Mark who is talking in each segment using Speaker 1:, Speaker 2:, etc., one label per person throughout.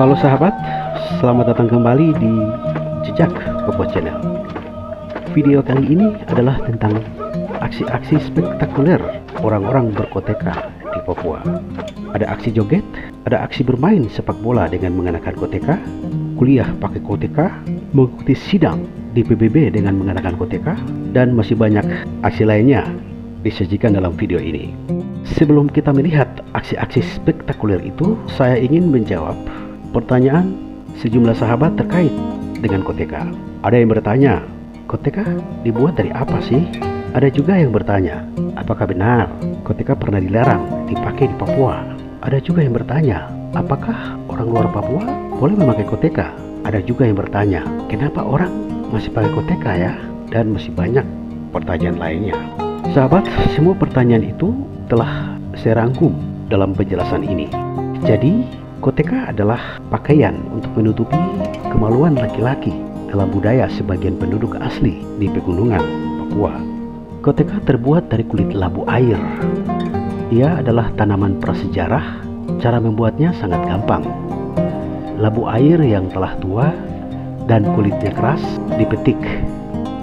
Speaker 1: Halo sahabat, selamat datang kembali di Jejak Papua Channel. Video kali ini adalah tentang aksi-aksi spektakuler orang-orang berkoteka di Papua. Ada aksi joget, ada aksi bermain sepak bola dengan mengenakan koteka, kuliah pakai koteka, mengikuti sidang di PBB dengan mengenakan koteka, dan masih banyak aksi lainnya disajikan dalam video ini. Sebelum kita melihat aksi-aksi spektakuler itu, saya ingin menjawab pertanyaan sejumlah sahabat terkait dengan koteka. Ada yang bertanya, koteka dibuat dari apa sih? Ada juga yang bertanya, apakah benar koteka pernah dilarang dipakai di Papua? Ada juga yang bertanya, apakah orang luar Papua boleh memakai koteka? Ada juga yang bertanya, kenapa orang masih pakai koteka ya? Dan masih banyak pertanyaan lainnya. Sahabat, semua pertanyaan itu telah saya rangkum dalam penjelasan ini. Jadi, koteka adalah pakaian untuk menutupi kemaluan laki-laki dalam budaya sebagian penduduk asli di pegunungan Papua. Koteka terbuat dari kulit labu air. Ia adalah tanaman prasejarah. Cara membuatnya sangat gampang. Labu air yang telah tua dan kulitnya keras dipetik,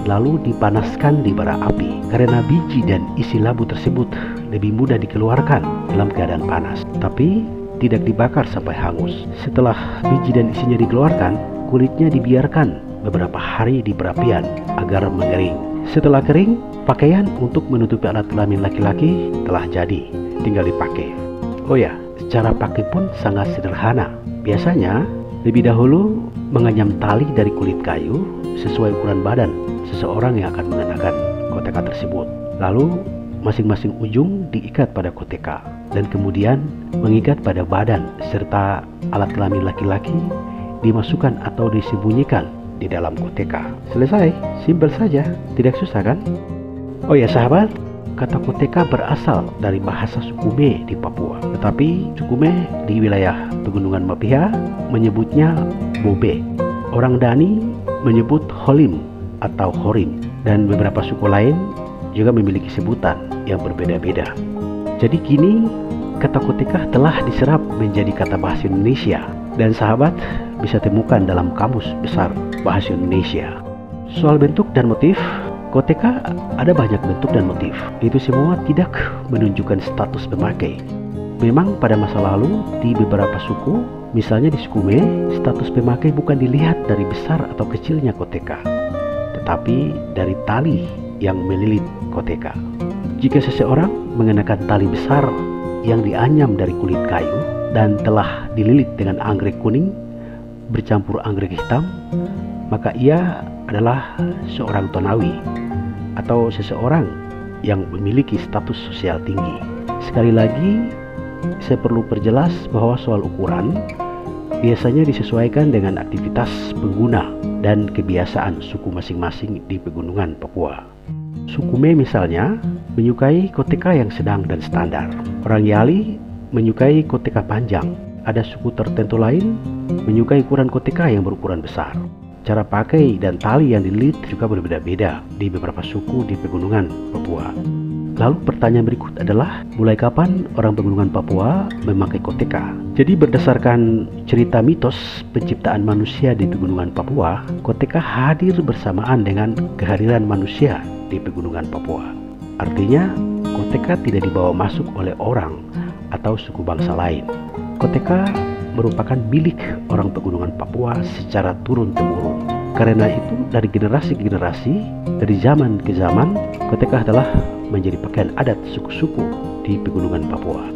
Speaker 1: lalu dipanaskan di bara api. Karena biji dan isi labu tersebut lebih mudah dikeluarkan dalam keadaan panas, tapi tidak dibakar sampai hangus. Setelah biji dan isinya dikeluarkan, kulitnya dibiarkan beberapa hari di perapian agar mengering. Setelah kering, pakaian untuk menutupi alat kelamin laki-laki telah jadi, tinggal dipakai. Oh ya, cara pakai pun sangat sederhana. Biasanya lebih dahulu menganyam tali dari kulit kayu sesuai ukuran badan seseorang yang akan mengenakan koteka tersebut. Lalu masing-masing ujung diikat pada koteka dan kemudian mengikat pada badan serta alat kelamin laki-laki dimasukkan atau disembunyikan di dalam koteka. Selesai, simpel saja, tidak susah kan? Oh ya sahabat, kata koteka berasal dari bahasa Sukume di Papua. Tetapi Sukume di wilayah pegunungan Mapia menyebutnya bobe. Orang Dani menyebut holim atau horim, dan beberapa suku lain juga memiliki sebutan yang berbeda-beda. Jadi kini kata koteka telah diserap menjadi kata bahasa Indonesia, dan sahabat bisa temukan dalam kamus besar bahasa Indonesia. Soal bentuk dan motif, koteka ada banyak bentuk dan motif. Itu semua tidak menunjukkan status pemakai. Memang pada masa lalu di beberapa suku, misalnya di Sukume, status pemakai bukan dilihat dari besar atau kecilnya koteka, tetapi dari tali yang melilit koteka. Jika seseorang mengenakan tali besar yang dianyam dari kulit kayu dan telah dililit dengan anggrek kuning bercampur anggrek hitam, maka ia adalah seorang tonawi atau seseorang yang memiliki status sosial tinggi. Sekali lagi, saya perlu perjelas bahwa soal ukuran biasanya disesuaikan dengan aktivitas pengguna dan kebiasaan suku masing-masing di pegunungan Papua. Sukume misalnya menyukai koteka yang sedang dan standar. Orang Yali menyukai koteka panjang. Ada suku tertentu lain menyukai ukuran koteka yang berukuran besar. Cara pakai dan tali yang dililit juga berbeda-beda di beberapa suku di pegunungan Papua. Lalu pertanyaan berikut adalah, mulai kapan orang pegunungan Papua memakai koteka? Jadi berdasarkan cerita mitos penciptaan manusia di pegunungan Papua, koteka hadir bersamaan dengan kehadiran manusia di pegunungan Papua. Artinya, koteka tidak dibawa masuk oleh orang atau suku bangsa lain. Koteka merupakan milik orang pegunungan Papua secara turun-temurun. Karena itu, dari generasi ke generasi, dari zaman ke zaman, koteka adalah menjadi pakaian adat suku-suku di pegunungan Papua.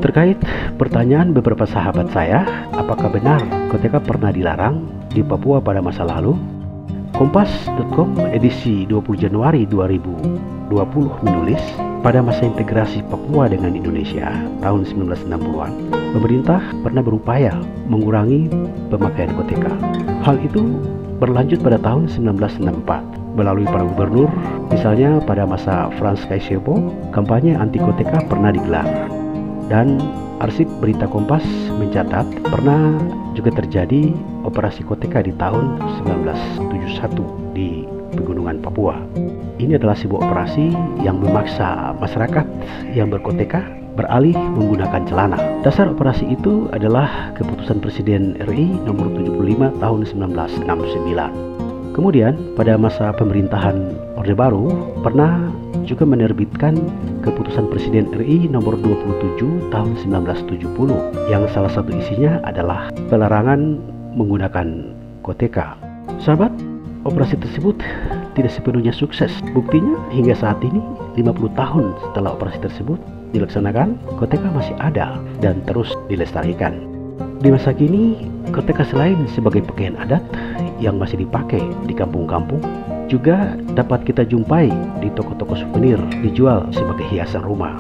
Speaker 1: Terkait pertanyaan beberapa sahabat saya, apakah benar koteka pernah dilarang di Papua pada masa lalu? Kompas.com edisi 20 Januari 2020 menulis, pada masa integrasi Papua dengan Indonesia tahun 1960-an, pemerintah pernah berupaya mengurangi pemakaian koteka. Hal itu berlanjut pada tahun 1964 melalui para gubernur. Misalnya pada masa Frans Kaisiepo, kampanye anti koteka pernah digelar. Dan arsip berita Kompas mencatat pernah juga terjadi operasi koteka di tahun 1971 di pegunungan Papua. Ini adalah sebuah operasi yang memaksa masyarakat yang berkoteka beralih menggunakan celana. Dasar operasi itu adalah keputusan Presiden RI nomor 75 tahun 1969. Kemudian pada masa pemerintahan Orde Baru pernah juga menerbitkan keputusan Presiden RI nomor 27 tahun 1970 yang salah satu isinya adalah pelarangan menggunakan koteka. Sahabat, operasi tersebut tidak sepenuhnya sukses. Buktinya hingga saat ini 50 tahun setelah operasi tersebut dilaksanakan, koteka masih ada dan terus dilestarikan. Di masa kini, koteka selain sebagai pakaian adat yang masih dipakai di kampung-kampung, juga dapat kita jumpai di toko-toko souvenir dijual sebagai hiasan rumah.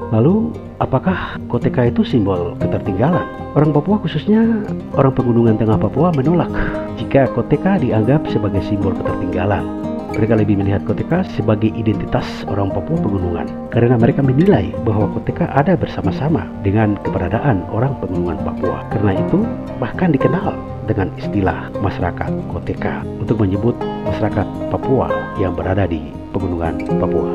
Speaker 1: Lalu, apakah koteka itu simbol ketertinggalan? Orang Papua, khususnya orang pegunungan tengah Papua, menolak jika koteka dianggap sebagai simbol ketertinggalan. Mereka lebih melihat koteka sebagai identitas orang Papua pegunungan, karena mereka menilai bahwa koteka ada bersama-sama dengan keberadaan orang pegunungan Papua. Karena itu, bahkan dikenal dengan istilah masyarakat koteka untuk menyebut masyarakat Papua yang berada di pegunungan Papua.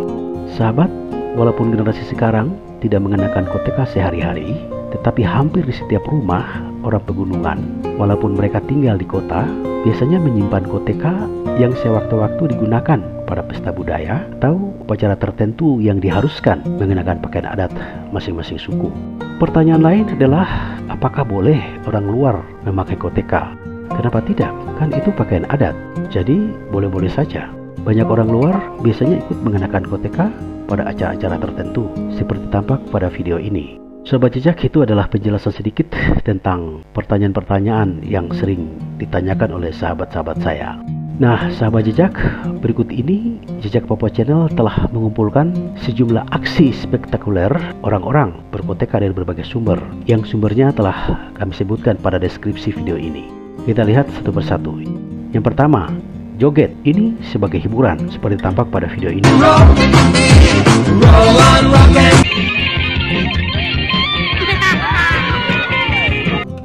Speaker 1: Sahabat, walaupun generasi sekarang tidak mengenakan koteka sehari-hari, tetapi hampir di setiap rumah orang pegunungan, walaupun mereka tinggal di kota, biasanya menyimpan koteka yang sewaktu-waktu digunakan pada pesta budaya atau upacara tertentu yang diharuskan mengenakan pakaian adat masing-masing suku. Pertanyaan lain adalah, apakah boleh orang luar memakai koteka? Kenapa tidak? Kan itu pakaian adat, jadi boleh-boleh saja. Banyak orang luar biasanya ikut mengenakan koteka pada acara-acara tertentu, seperti tampak pada video ini. Sobat Jejak, itu adalah penjelasan sedikit tentang pertanyaan-pertanyaan yang sering ditanyakan oleh sahabat-sahabat saya. Nah, sahabat Jejak, berikut ini Jejak Papua Channel telah mengumpulkan sejumlah aksi spektakuler orang-orang berkoteka dari berbagai sumber, yang sumbernya telah kami sebutkan pada deskripsi video ini. Kita lihat satu persatu. Yang pertama, joget. Ini sebagai hiburan, seperti tampak pada video ini.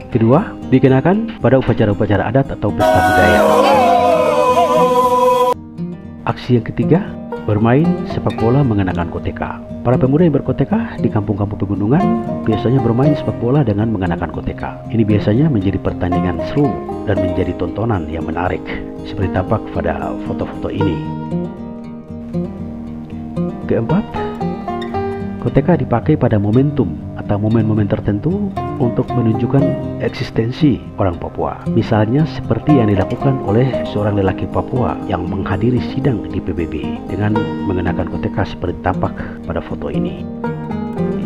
Speaker 1: Kedua, dikenakan pada upacara-upacara adat atau pesta budaya. Aksi yang ketiga, bermain sepak bola mengenakan koteka. Para pemuda yang berkoteka di kampung-kampung pegunungan biasanya bermain sepak bola dengan mengenakan koteka. Ini biasanya menjadi pertandingan seru dan menjadi tontonan yang menarik, seperti tampak pada foto-foto ini. Keempat, koteka dipakai pada momentum atau momen-momen tertentu untuk menunjukkan eksistensi orang Papua. Misalnya seperti yang dilakukan oleh seorang lelaki Papua yang menghadiri sidang di PBB dengan mengenakan koteka seperti tampak pada foto ini.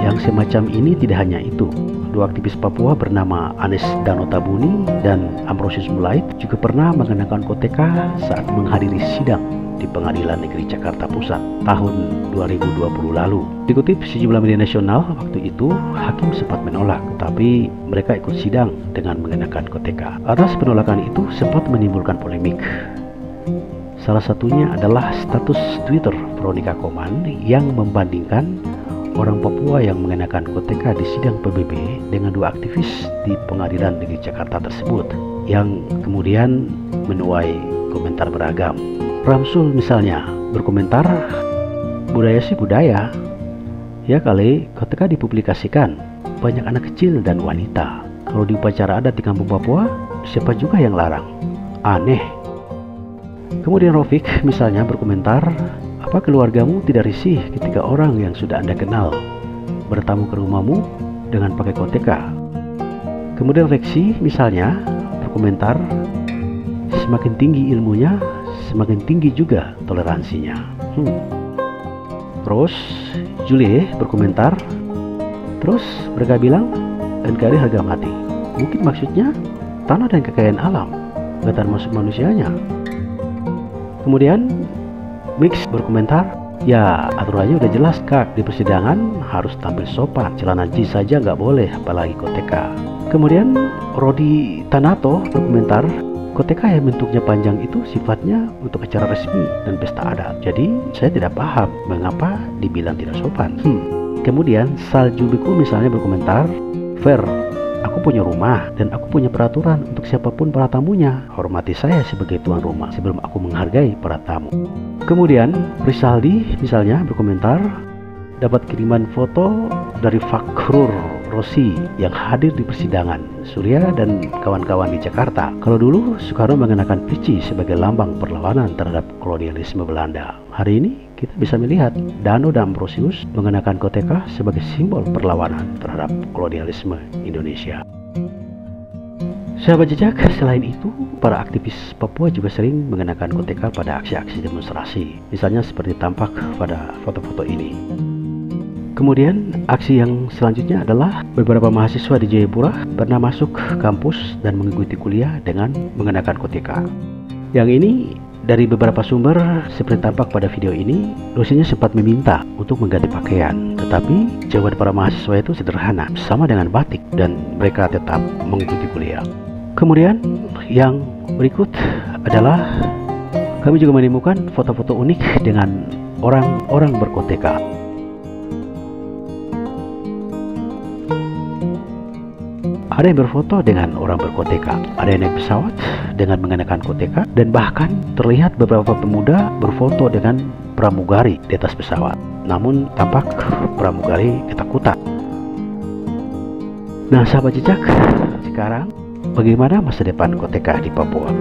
Speaker 1: Yang semacam ini tidak hanya itu. Dua aktivis Papua bernama Anes Danotabuni dan Ambrosius Mulait juga pernah mengenakan koteka saat menghadiri sidang di Pengadilan Negeri Jakarta Pusat tahun 2020 lalu. Dikutip sejumlah media nasional, waktu itu hakim sempat menolak, tapi mereka ikut sidang dengan mengenakan koteka. Atas penolakan itu sempat menimbulkan polemik. Salah satunya adalah status Twitter Veronica Koman yang membandingkan orang Papua yang mengenakan koteka di sidang PBB dengan dua aktivis di Pengadilan Negeri Jakarta tersebut, yang kemudian menuai komentar beragam. Ramsul misalnya berkomentar, budaya sih budaya, ya kali koteka dipublikasikan, banyak anak kecil dan wanita. Kalau di upacara adat di kampung Papua, siapa juga yang larang? Aneh. Kemudian Rofik misalnya berkomentar, apa keluargamu tidak risih ketika orang yang sudah Anda kenal bertamu ke rumahmu dengan pakai koteka? Kemudian Reksi misalnya berkomentar, semakin tinggi ilmunya, semakin tinggi juga toleransinya. Terus Julie berkomentar, terus mereka bilang NKRI harga mati. Mungkin maksudnya tanah dan kekayaan alam, nggak termasuk manusianya. Kemudian Mix berkomentar, ya aturannya udah jelas kak, di persidangan harus tampil sopan, celana jeans saja nggak boleh, apalagi koteka. Kemudian Rodi Tanato berkomentar, koteka yang bentuknya panjang itu sifatnya untuk acara resmi dan pesta adat. Jadi saya tidak paham mengapa dibilang tidak sopan. Kemudian Salju Biku misalnya berkomentar, fair, aku Aku punya rumah dan aku punya peraturan untuk siapapun para tamunya. Hormati saya sebagai tuan rumah sebelum aku menghargai para tamu. Kemudian Risaldi misalnya berkomentar, dapat kiriman foto dari Fakhrur Rosi yang hadir di persidangan Surya dan kawan-kawan di Jakarta. Kalau dulu Soekarno mengenakan peci sebagai lambang perlawanan terhadap kolonialisme Belanda, hari ini kita bisa melihat Dano dan Ambrosius mengenakan koteka sebagai simbol perlawanan terhadap kolonialisme Indonesia. Sahabat jejak, selain itu, para aktivis Papua juga sering mengenakan koteka pada aksi-aksi demonstrasi, misalnya seperti tampak pada foto-foto ini. Kemudian aksi yang selanjutnya adalah beberapa mahasiswa di Jayapura pernah masuk kampus dan mengikuti kuliah dengan mengenakan koteka. Yang ini dari beberapa sumber seperti tampak pada video ini, dosennya sempat meminta untuk mengganti pakaian, tetapi jawaban para mahasiswa itu sederhana, sama dengan batik, dan mereka tetap mengikuti kuliah. Kemudian yang berikut adalah kami juga menemukan foto-foto unik dengan orang-orang berkoteka. Ada yang berfoto dengan orang berkoteka, ada yang naik pesawat dengan mengenakan koteka, dan bahkan terlihat beberapa pemuda berfoto dengan pramugari di atas pesawat. Namun tampak pramugari ketakutan. Nah sahabat jejak, sekarang bagaimana masa depan koteka di Papua?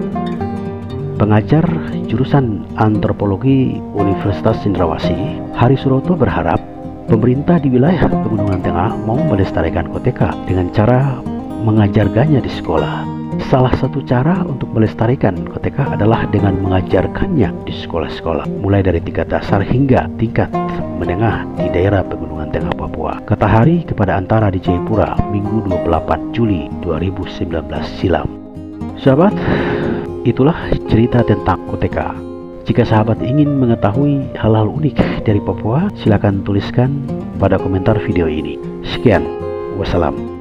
Speaker 1: Pengajar jurusan antropologi Universitas Cendrawasih, Hari Suroto berharap pemerintah di wilayah Pegunungan Tengah mau melestarikan koteka dengan cara mengajarkannya di sekolah. Salah satu cara untuk melestarikan koteka adalah dengan mengajarkannya di sekolah-sekolah, mulai dari tingkat dasar hingga tingkat menengah di daerah Pegunungan Tengah Papua. Kata Hari kepada Antara di Jayapura, Minggu 28 Juli 2019 silam. Sahabat, itulah cerita tentang koteka. Jika sahabat ingin mengetahui hal-hal unik dari Papua, silakan tuliskan pada komentar video ini. Sekian, wassalam.